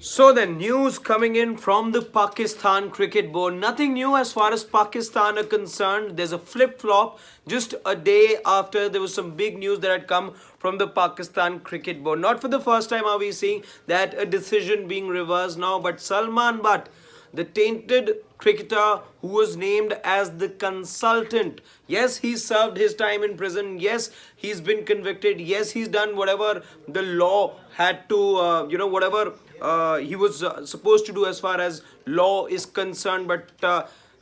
So then, news coming in from the Pakistan Cricket Board. Nothing new as far as Pakistan are concerned. There's a flip-flop just a day after there was some big news that had come from the Pakistan Cricket Board. Not for the first time are we seeing that a decision being reversed now, but Salman Butt, the tainted cricketer who was named as the consultant. Yes, he served his time in prison. Yes, he's been convicted. Yes, he's done whatever the law had to, whatever he was supposed to do as far as law is concerned. But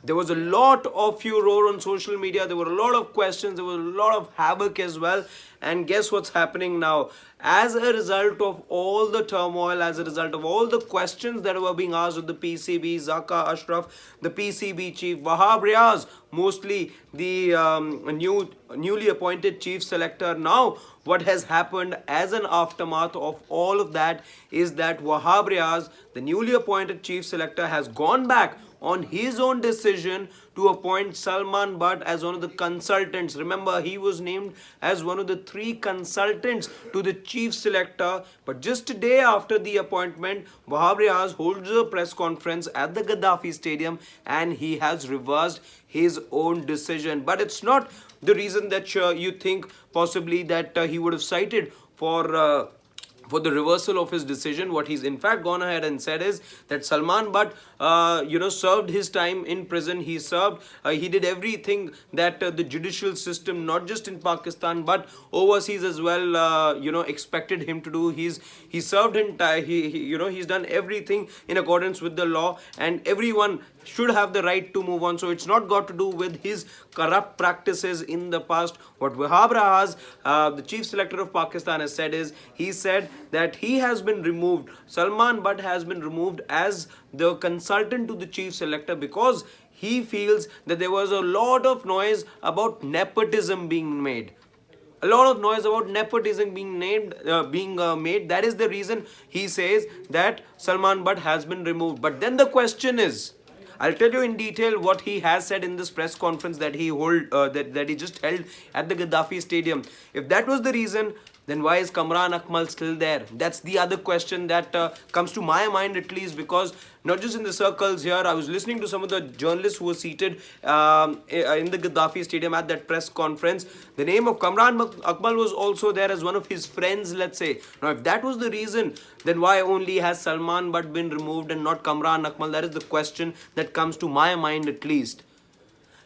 there was a lot of furor on social media. There were a lot of questions. There was a lot of havoc as well. And guess what's happening now? As a result of all the turmoil, as a result of all the questions that were being asked of the PCB, Zaka Ashraf, the PCB chief, Wahab Riaz, mostly the newly appointed chief selector. Now, what has happened as an aftermath of all of that is that Wahab Riaz, the newly appointed chief selector, has gone back on his own decision to appoint Salman Butt as one of the consultants. Remember, he was named as one of the 3 consultants to the chief selector. But just a day after the appointment, Wahab Riaz holds a press conference at the Gaddafi Stadium and he has reversed his own decision. But it's not the reason that you think possibly that he would have cited for the reversal of his decision. What he's in fact gone ahead and said is that Salman Butt, served his time in prison. He served, he did everything that the judicial system, not just in Pakistan but overseas as well, expected him to do. He served in, he's done everything in accordance with the law, and everyone should have the right to move on. So it's not got to do with his corrupt practices in the past. What Wahab Riaz, the chief selector of Pakistan, has said is, he said that he has been removed, Salman Butt has been removed as the consultant to the chief selector because he feels that there was a lot of noise about nepotism being made. A lot of noise about nepotism being made. That is the reason he says that Salman Butt has been removed. But then the question is, I'll tell you in detail what he has said in this press conference that he just held at the Gaddafi Stadium. If that was the reason, then why is Kamran Akmal still there? That's the other question that comes to my mind, at least, because not just in the circles here, I was listening to some of the journalists who were seated in the Gaddafi Stadium at that press conference. The name of Kamran Akmal was also there as one of his friends, let's say. Now, if that was the reason, then why only has Salman Butt been removed and not Kamran Akmal? That is the question that comes to my mind, at least.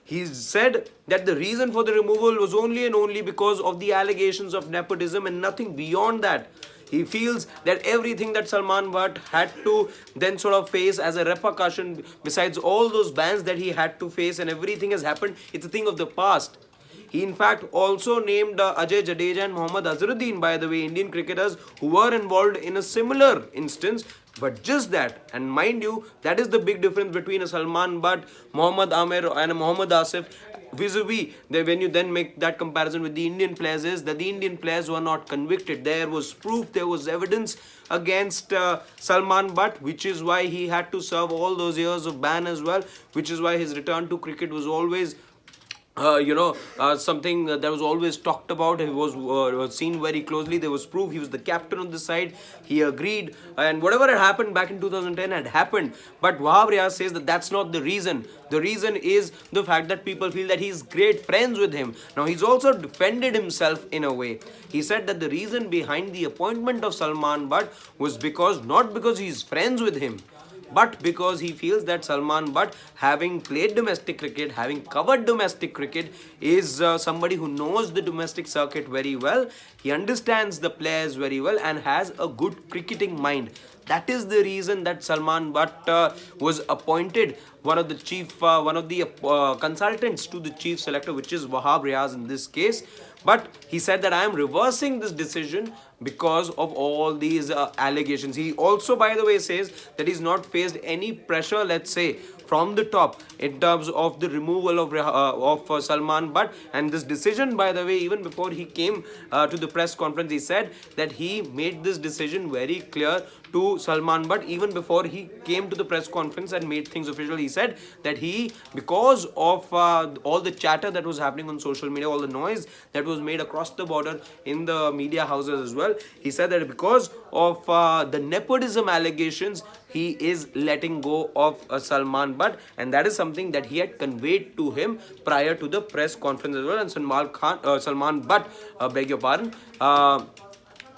He said that the reason for the removal was only and only because of the allegations of nepotism and nothing beyond that. He feels that everything that Salman Butt had to then sort of face as a repercussion, besides all those bans that he had to face and everything has happened, it's a thing of the past. He in fact also named Ajay Jadeja and Mohammad Azharuddin, by the way, Indian cricketers who were involved in a similar instance. But just that, and mind you, that is the big difference between a Salman Butt, Mohammad Amir and a Mohammad Asif vis-a-vis, when you then make that comparison with the Indian players, is that the Indian players were not convicted. There was proof, there was evidence against Salman Butt, which is why he had to serve all those years of ban as well, which is why his return to cricket was always something that was always talked about. He was seen very closely. There was proof. He was the captain on the side. He agreed, and whatever had happened back in 2010 had happened. But Wahab Riaz says that that's not the reason. The reason is the fact that people feel that he's great friends with him. Now, he's also defended himself in a way. He said that the reason behind the appointment of Salman Butt was not because he's friends with him, but because he feels that Salman Butt, having played domestic cricket, having covered domestic cricket, is somebody who knows the domestic circuit very well. He understands the players very well and has a good cricketing mind. That is the reason that Salman Butt was appointed one of the consultants to the chief selector, which is Wahab Riaz in this case. But he said that I am reversing this decision because of all these allegations. He also, by the way, says that he's not faced any pressure, let's say, from the top in terms of the removal of Salman Butt. And this decision, by the way, even before he came to the press conference, he said that he made this decision very clear to Salman Butt even before he came to the press conference and made things official. He said that because of all the chatter that was happening on social media, all the noise that was made across the border in the media houses as well, he said that because of the nepotism allegations, he is letting go of Salman Butt, and that is something that he had conveyed to him prior to the press conference as well. And Salman Butt, beg your pardon,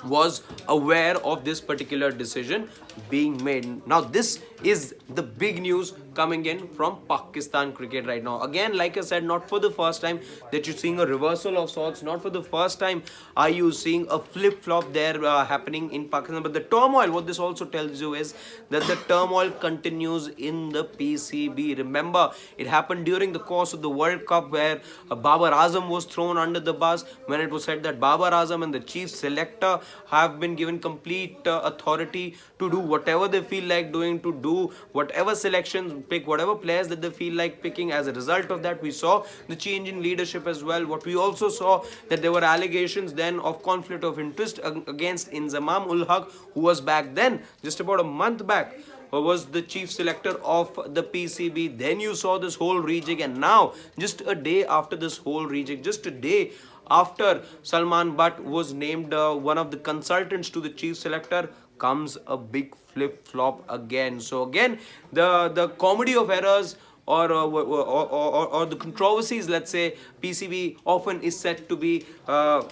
was aware of this particular decision being made. Now, this is the big news coming in from Pakistan cricket right now. Again, like I said, not for the first time that you're seeing a reversal of sorts. Not for the first time are you seeing a flip-flop there happening in Pakistan. But the turmoil, what this also tells you is that the turmoil continues in the PCB. Remember, it happened during the course of the World Cup where Babar Azam was thrown under the bus when it was said that Babar Azam and the chief selector have been given complete authority to do whatever they feel like doing, to do whatever selections, pick whatever players that they feel like picking. As a result of that, we saw the change in leadership as well. What we also saw, that there were allegations then of conflict of interest against Inzamam ul Haq, who was back then, just about a month back, was the chief selector of the PCB. Then you saw this whole rejig, and now, just a day after this whole rejig, just a day after Salman Butt was named one of the consultants to the chief selector, comes a big flip-flop again. So again, the comedy of errors or the controversies, let's say, PCB often is said to be the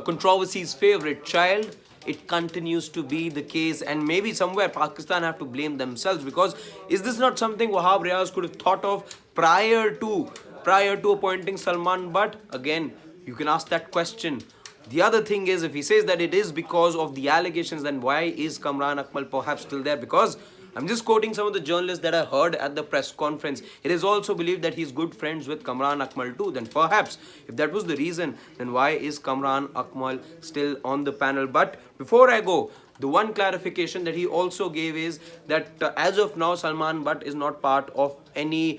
controversy's favorite child. It continues to be the case, and maybe somewhere Pakistan have to blame themselves, because is this not something Wahab Riaz could have thought of prior to appointing Salman Butt? Again, you can ask that question. The other thing is, if he says that it is because of the allegations, then why is Kamran Akmal perhaps still there? Because I'm just quoting some of the journalists that I heard at the press conference. It is also believed that he's good friends with Kamran Akmal too. Then perhaps, if that was the reason, then why is Kamran Akmal still on the panel? But before I go, the one clarification that he also gave is that as of now, Salman Butt is not part of any,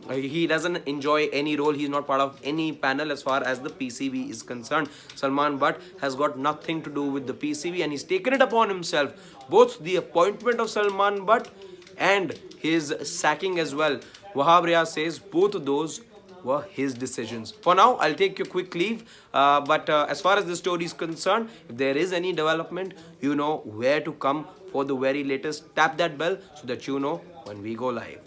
he doesn't enjoy any role. He's not part of any panel as far as the PCB is concerned. Salman Butt has got nothing to do with the PCB, and he's taken it upon himself, both the appointment of Salman Butt and his sacking as well. Wahab Riaz says both of those were his decisions. For now, I'll take a quick leave. But as far as the story is concerned, if there is any development, you know where to come for the very latest. Tap that bell so that you know when we go live.